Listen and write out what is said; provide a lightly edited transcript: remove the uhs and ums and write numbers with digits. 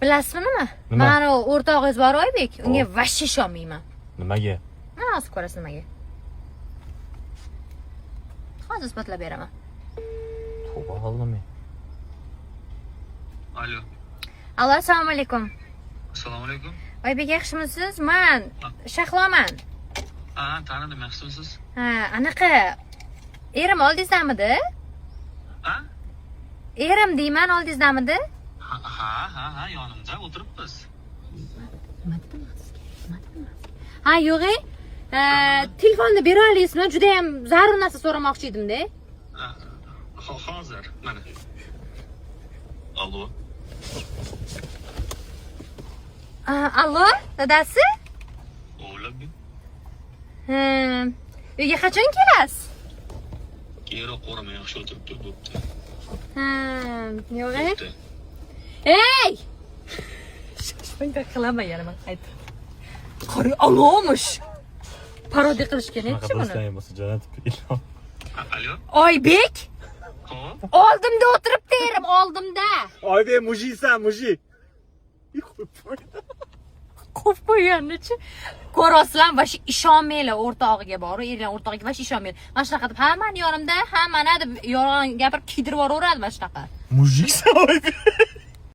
Bilasizmi nima? Nima? Mani o'rtog'ingiz bor Oybek, unga vashshe ishonmayman. Nimaga? Hozir ko'rasiz nimaga. Hozir isbotlab beraman. Tavba qildim. Alo. Allo, assalomu alaykum. Assalomu alaykum. Oybek yaxshimisiz? Men Shahloman. Ha, tanidim, yaxshimisiz? Ha, anaqa erim oldingizdamidi? Ha? Erim deyman, oldingizdamidi? Ha, yonimda o'tiribmiz. Ha, yo'q-e. Telefonni bera olasizmi? Juda ham zarur narsa so'ramoqchi edim-da. Hozir, mana. Allo. Allo, dadasi? O'g'lim. Uyga qachon kelasiz? Keyinroq qo'rama, yaxshi o'tiribdi, bo'pti. Yo'q-e. Bo'pti. Ey! Shunday qilaman yana men qaytib. Qori alomish. Parodiya qilishga nechi buni? Qilsang bo'lsa jo'natib ilhom. Alo. Oybek! Hop. Oldimda o'tiribdi erim, oldimda. Oybek mujiksan, mujik. Qo'yib qo'yganni-chi. Ko'rasizlar, va shu ishonmanglar o'rtog'iga bor, erlar o'rtog'iga va ishonmanglar. Mana shunaqa deb hammani yonimda, hammani deb yolg'on gapirib kiydirib yuboraveradi mana shunaqa. Mujiksan Oybek.